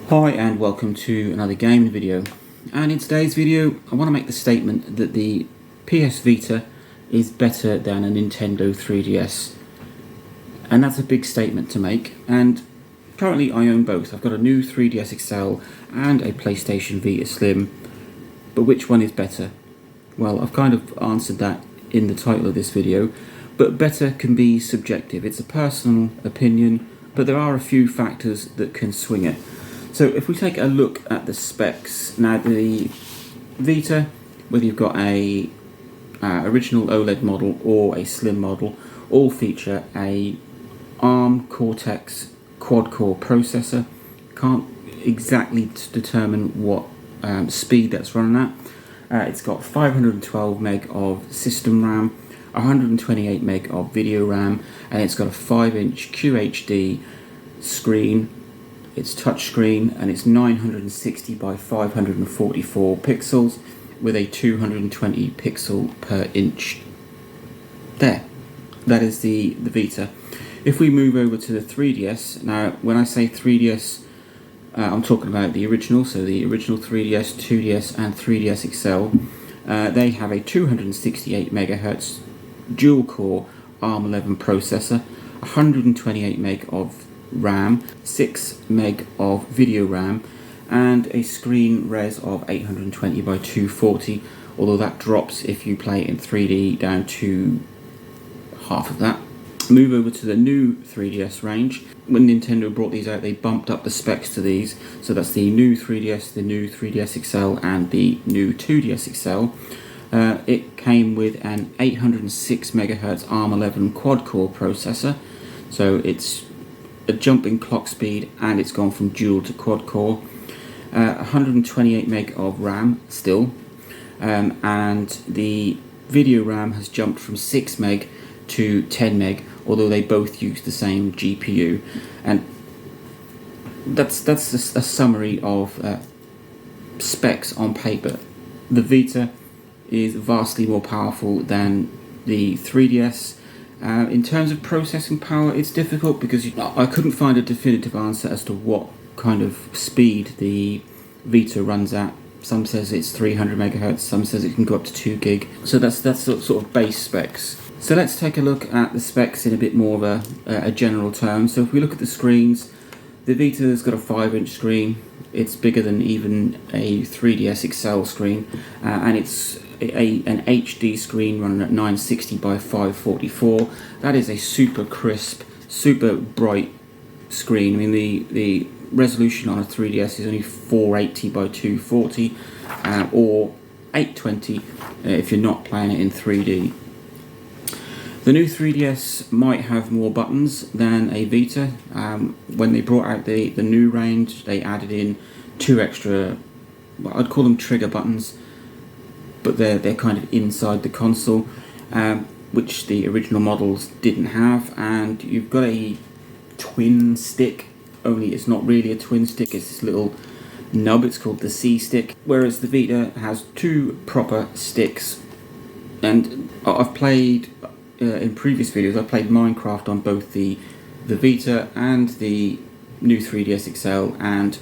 Hi and welcome to another gaming video, and in today's video I want to make the statement that the PS Vita is better than a Nintendo 3DS, and that's a big statement to make. And currently I own both. I've got a new 3DS XL and a PlayStation Vita Slim, but which one is better? Well, I've kind of answered that in the title of this video, but better can be subjective. It's a personal opinion, but there are a few factors that can swing it. So if we take a look at the specs, now the Vita, whether you've got a original OLED model or a slim model, all feature a ARM Cortex quad-core processor. Can't exactly determine what speed that's running at. It's got 512 meg of system RAM, 128 meg of video RAM, and it's got a 5-inch QHD screen. It's touchscreen, and it's 960 by 544 pixels with a 220 pixel per inch. There, that is the Vita. If we move over to the 3DS, now when I say 3DS, I'm talking about the original, so the original 3DS, 2DS and 3DS XL. They have a 268 MHz dual core ARM11 processor, 128 meg of RAM, 6 meg of video RAM, and a screen res of 820 by 240, although that drops if you play in 3D down to half of that. Move over to the new 3DS range. When Nintendo brought these out, they bumped up the specs to these, so that's the new 3DS, the new 3DS XL and the new 2DS XL. It came with an 806 MHz ARM11 quad-core processor, so it's a jump in clock speed, and it's gone from dual to quad core. 128 meg of RAM still, and the video RAM has jumped from 6 meg to 10 meg, although they both use the same GPU. And that's a summary of specs on paper. The Vita is vastly more powerful than the 3DS. In terms of processing power, it's difficult because I couldn't find a definitive answer as to what kind of speed the Vita runs at. Some says it's 300 MHz, some says it can go up to 2 gig. So that's sort of base specs. So let's take a look at the specs in a bit more of a general term. So if we look at the screens, the Vita's got a 5-inch screen. It's bigger than even a 3DS XL screen, and it's an HD screen running at 960 by 544. That is a super crisp, super bright screen. I mean, the resolution on a 3DS is only 480 by 240, or 820 if you're not playing it in 3D. The new 3DS might have more buttons than a Vita. When they brought out the new range, they added in 2 extra, well, I'd call them trigger buttons, but they're kind of inside the console, which the original models didn't have. And you've got a twin stick, only it's not really a twin stick, it's this little nub, it's called the C stick, whereas the Vita has 2 proper sticks. And I've played, in previous videos, I played Minecraft on both the Vita and the new 3DS XL, and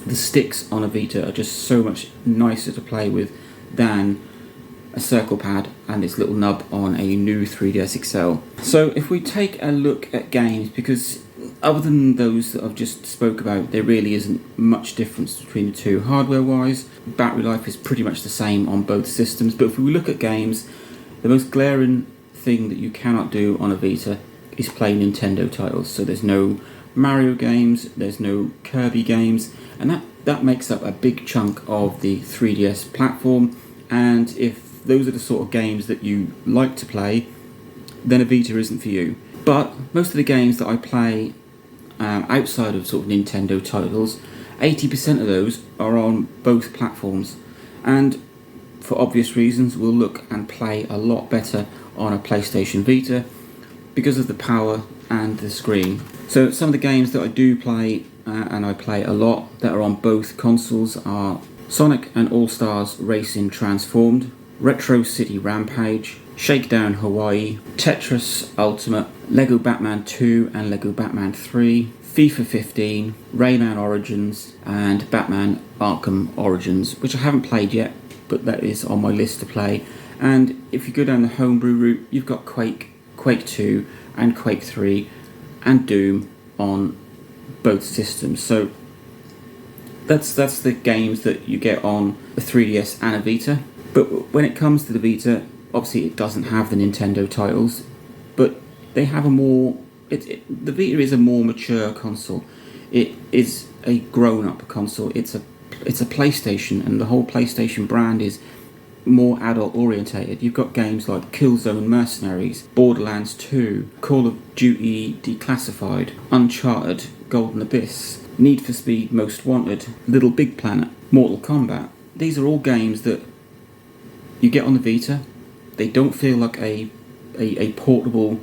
the sticks on a Vita are just so much nicer to play with than a circle pad and this little nub on a new 3DS XL. So if we take a look at games, because other than those that I've just spoke about, there really isn't much difference between the two. Hardware wise, battery life is pretty much the same on both systems, but if we look at games, the most glaring thing that you cannot do on a Vita is play Nintendo titles. So there's no Mario games, there's no Kirby games, and that makes up a big chunk of the 3DS platform. And if those are the sort of games that you like to play, then a Vita isn't for you. But most of the games that I play outside of sort of Nintendo titles, 80% of those are on both platforms, and for obvious reasons will look and play a lot better on a PlayStation Vita because of the power and the screen. So some of the games that I do play, and I play a lot, that are on both consoles are Sonic and All-Stars Racing Transformed, Retro City Rampage, Shakedown Hawaii, Tetris Ultimate, Lego Batman 2 and Lego Batman 3, FIFA 15, Rayman Origins, and Batman Arkham Origins, which I haven't played yet, but that is on my list to play. And if you go down the homebrew route, you've got Quake, Quake 2, and Quake 3, and Doom on both systems. So that's the games that you get on a 3DS and a Vita. But when it comes to the Vita, obviously it doesn't have the Nintendo titles, but they have a more... the Vita is a more mature console. It is a grown-up console. It's a PlayStation, and the whole PlayStation brand is more adult-orientated. You've got games like Killzone Mercenaries, Borderlands 2, Call of Duty Declassified, Uncharted, Golden Abyss, Need for Speed Most Wanted, Little Big Planet, Mortal Kombat. These are all games that you get on the Vita. They don't feel like a portable,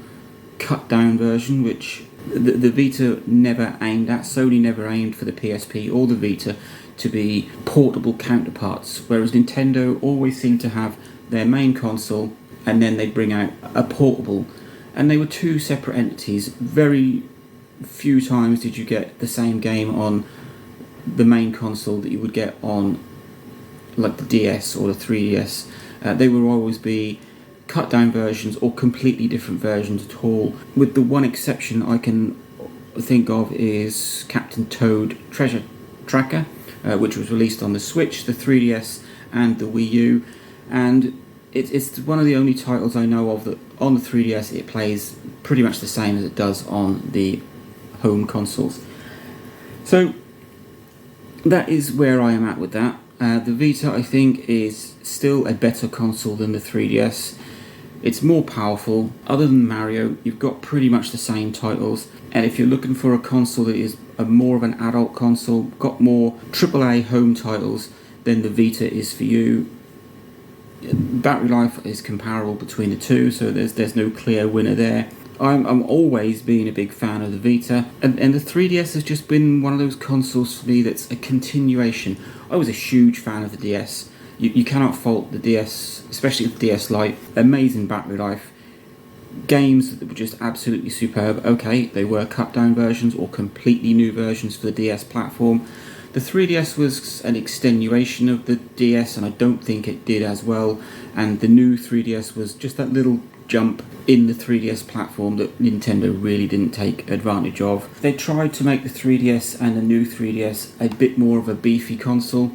cut-down version, which the Vita never aimed at. Sony never aimed for the PSP or the Vita to be portable counterparts, whereas Nintendo always seemed to have their main console and then they'd bring out a portable. And they were two separate entities. Very few times did you get the same game on the main console that you would get on like the DS or the 3DS. They would always be cut down versions or completely different versions at all, with the one exception I can think of is Captain Toad Treasure Tracker, which was released on the Switch, the 3DS and the Wii U, and it's one of the only titles I know of that on the 3DS it plays pretty much the same as it does on the home consoles. So that is where I am at with that. The Vita, I think, is still a better console than the 3DS. It's more powerful. Other than Mario, you've got pretty much the same titles. And if you're looking for a console that is more of an adult console, got more AAA home titles, then the Vita is for you. Battery life is comparable between the two, so there's no clear winner there. I'm always been a big fan of the Vita, and the 3DS has just been one of those consoles for me that's a continuation. I was a huge fan of the DS. You cannot fault the DS, especially the DS Lite. Amazing battery life. Games that were just absolutely superb. Okay, they were cut down versions or completely new versions for the DS platform. The 3DS was an extenuation of the DS, and I don't think it did as well. And the new 3DS was just that little jump in the 3DS platform that Nintendo really didn't take advantage of. They tried to make the 3DS and the new 3DS a bit more of a beefy console,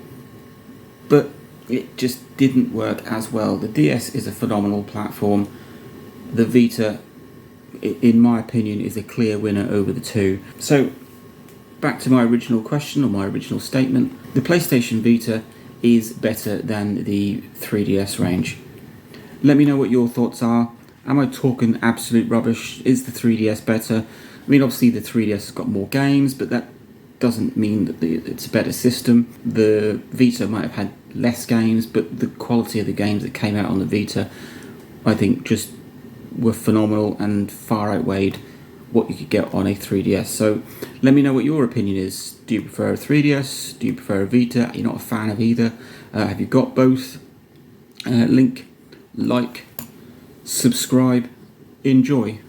but it just didn't work as well. The DS is a phenomenal platform. The Vita, in my opinion, is a clear winner over the two. So, back to my original question, or my original statement. The PlayStation Vita is better than the 3DS range. Let me know what your thoughts are. Am I talking absolute rubbish? Is the 3DS better? I mean, obviously the 3DS has got more games, but that doesn't mean that it's a better system. The Vita might have had less games, but the quality of the games that came out on the Vita, I think, just were phenomenal and far outweighed what you could get on a 3DS. So let me know what your opinion is. Do you prefer a 3DS? Do you prefer a Vita? You're not a fan of either? Have you got both? Like, subscribe, enjoy.